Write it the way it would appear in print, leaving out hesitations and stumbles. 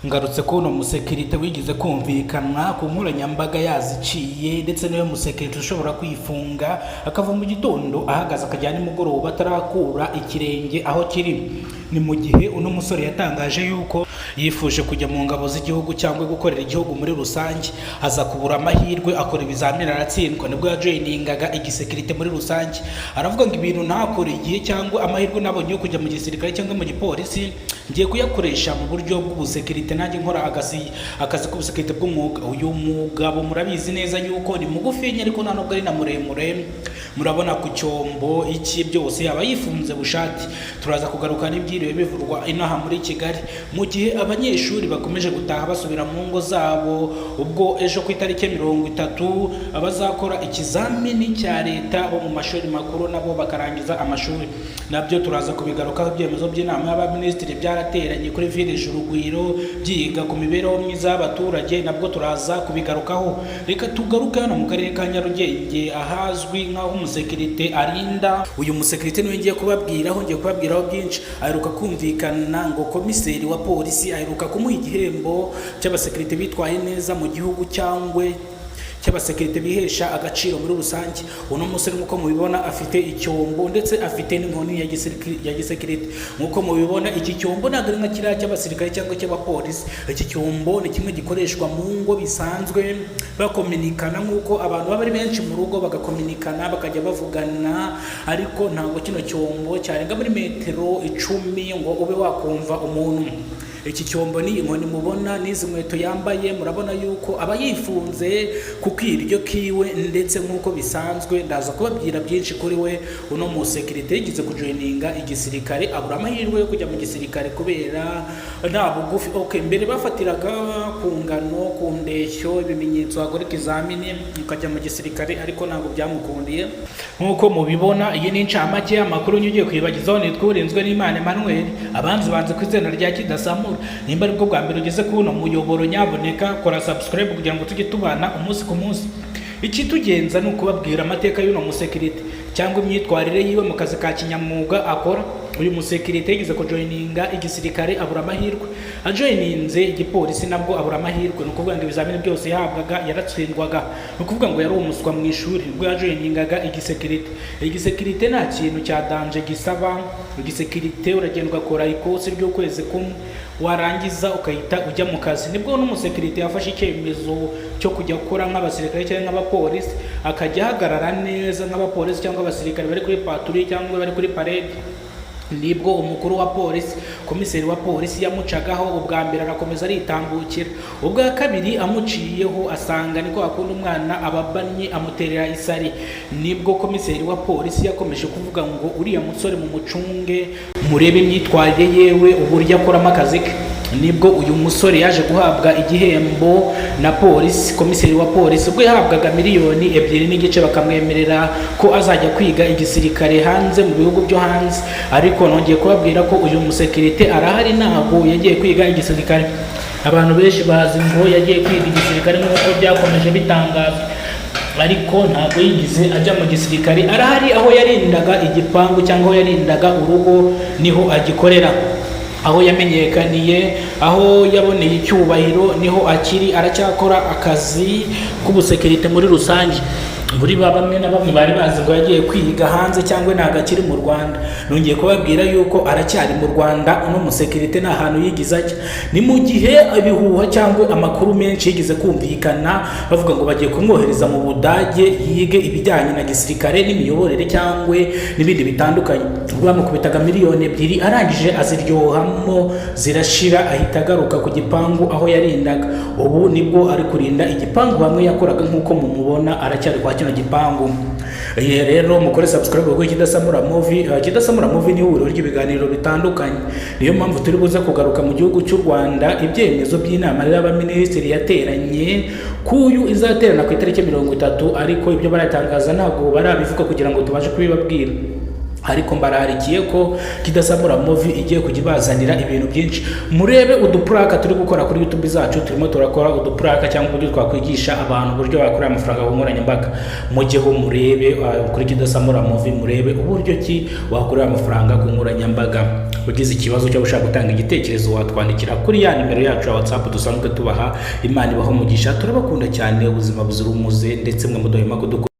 Ngarutse ko uno musekirite wigize kumvikana ku nkoranyambaga yaziciye ndetse niyo musekirite ushobora kwifunga akava mu gitondo ahagaze akajyana nimugoroba atarakura ikirenge aho kiri. Ni mu gihe uno musore yatangaje yuko yifuje kujya mu ngabo z'igihugu cyangwa gukorera igihugu muri rusange, aza kubura amahirwe akora ibizamini aratsindwa, nibwo yajoyiningaga igisekirite muri rusange. Aravuga ngo ibintu ntakore igihe cyangwa amahirwe nabonye yo kujya mu gisirikare cyangwa mu gipolisi ngiye kuyakoresha mu buryo bw'ubusekirite, nanjye nkora akazi k'ubusekirite bw'umwuga. Uyu mugabo murabizi neza yuko ni mugufi ariko nta nubwo ari na muremure, murabona ku cyombo iki byose aba yifunze bushati. Turaza kugaruka n'ibyiriwe bivurwa inaha muri Kigali, mu gihe abanyeshuri bakomeje gutaha basubira mu ngo zabo, ubwo ejo ku itariki 30 abazakora ikizamini cya leta bo mu mashuri makuru nabo bakarangiza amashuri. Nabyo turaza kubigarukaho. Ibyemezo by'inama y'abaminisitiri byarateranye kuri village Urugwiro byiga ku mibereho myiza y'abaturage, nabwo turaza kubigarukaho. Reka tugaruke hano mu karere ka Nyarugenge ahazwi nk'aho umusekirite arinda. Uyu musekirite niwe ngiye kubabwiraho byinshi. Aheruka kumvikana ngo komiseri wa polisi aheruka kumuha igihembo cy'abasekirite bitwaye neza mu gihugu cyangwa cy'abasekirite bihesha agaciro muri rusange. Uno musore nk'uko mubibona afite icyombo ndetse afite n'inkoni ya gisekirite. Nk'uko mubibona iki cyombo ntabwo ari nka kiriya cy'abasirikare cyangwa cy'abapolisi. Iki cyombo ni kimwe gikoreshwa mu ngo bisanzwe bakominikana, nk'uko abantu baba ari benshi mu rugo bagakominikana bakajya bavugana, ariko ntabwo kino cyombo cyarenga muri metero 10 ngo ube wakumva umuntu. Iki cyombo ni inkoni mubona n'izi nkweto yambaye, murabona yuko aba yifunze ku kwiryo kiwe, ndetse nk'uko bisanzwe ndaza kubabwira byinshi kuri we. Uno musekirite yigize kujoyininga igisirikare, abura amahirwe yo kujya mu gisirikare kubera nta bugufi. Mbere bafatiraga ku ngano, ku ndeshyo, ibimenyetso, akora ikizamini ukajya mu gisirikare, ariko ntabwo byamukundiye. Nk'uko mubibona iyi ni incamake y'amakuru ngiye kwibagizaho. Nitwa Urinzwe n'Imana Emmanuel, abanzi banze ku izina rya Kidasamura. Nimba aribwo bwa mbere ugeze kuno muyoboro, nyaboneka kora subscribe kugira ngo tujye tubana umunsi ku munsi. Ikitugenza ni ukubabwira amateka y'uno musekirite cyangwa imyitwarire yiwe mu kazi ka kinyamwuga akora. Uyu musekirite yigize kujoyininga igisirikare abura amahirwe, ajoyininze igipolisi nabwo abura amahirwe. Ni ukuvuga ngo ibizamini byose yahabwaga yaratsindwaga, ni ukuvuga ngo yari umuswa mu ishuri ubwo yajoyiningaga igisekirite. Igisekirite nta kintu cya danje gisaba. Igisekirite uragenda ugakora ikosi ry'ukwezi kumwe, warangiza ukahita ujya mu kazi. Nibwo n'umusekirite yafashe icyemezo cyo kujya gukora nk'abasirikare cyangwa nk'abapolisi, akajya ahagarara neza nk'abapolisi cyangwa abasirikare bari kuri patrouille cyangwa bari kuri parade. Nibwo umukuru wa polisi, komiseri wa polisi yamucagaho. Ubwa mbere arakomeza aritambukira, ubwa kabiri amuciyeho asanga niko akunda umwana ababanye amuterera isari. Nibwo komiseri wa polisi yakomeje kuvuga ngo uriya musore mu mucunge, murebe imyitwarire yewe uburyo akoramo akazi ke. Nibwo uyu musore yaje guhabwa igihembo na polisi, komiseri wa polisi, ubwo yahabwaga miliyoni 2.5 bakamwemerera ko azajya kwiga igisirikare hanze mu bihugu byo hanze. Ariko nongeye kubabwira ko uyu musekirite arahari, ntabwo yagiye kwiga igisirikare. Abantu benshi bazi ngo yagiye kwiga igisirikare nk'uko byakomeje bitangazwa, ariko ntabwo yigize ajya mu gisirikare. Arahari aho yarindaga igipangu cyangwa aho yarindaga urugo niho agikorera, aho yamenyekaniye, aho yaboneye icyubahiro niho akiri, aracyakora akazi k'ubusekirite muri rusange. Muri bamwe na bamwe bari bazi ngo yagiye kwiga hanze cyangwa ntago akiri mu Rwanda. Nongeye kubabwira yuko aracyari mu Rwanda. Uno musekirite nta hantu yigize ajya. Ni mu gihe ibihuha cyangwa amakuru menshi yigize kumvikana bavuga ngo bagiye kumwohereza mu Budage yige ibijyanye na gisirikare n'imiyoborere cyangwa n'ibindi bitandukanye. Bamukubitaga miliyoni 2, arangije aziryohamo zirashira, ahita agaruka ku gipangu aho yarindaga. Ubu nibwo ari kurinda igipangu bamwe yakoraga, nk'uko mumubona aracyari kwa kino gipangu. Rero mukore subscribe kuri Kidasamura Movie. Kidasamura Movie ni ihuriro ry'ibiganiro bitandukanye. Niyo mpamvu turi buze kugaruka mu gihugu cy'u Rwanda ibyemezo by'inama y'abaminisitiri yateranye kuyu izaterana ku itariki 30, ariko ibyo baratangaza ntabwo barabivuga kugira ngo tubashe kubibabwira. ariko mbararikiye ko Kidasamura Movie igiye kujya ibazanira ibintu byinshi. Murebe udupuraka turi gukora kuri YouTube zacu, turimo turakora udupuraka cyangwa uburyo twakwigisha abantu uburyo bakorera amafaranga ku nkoranyambaga. Mujyeho murebe kuri Kidasamura Movie, murebe uburyo ki wakorera amafaranga ku nkoranyambaga. Ugize ikibazo cyo gushaka gutanga igitekerezo watwandikira kuri ya nimero yacu ya WhatsApp dusanzwe tubaha. Imana ibaho umugisha, turabakunda cyane, ubuzima buzira umuze, ndetse mwe mudohema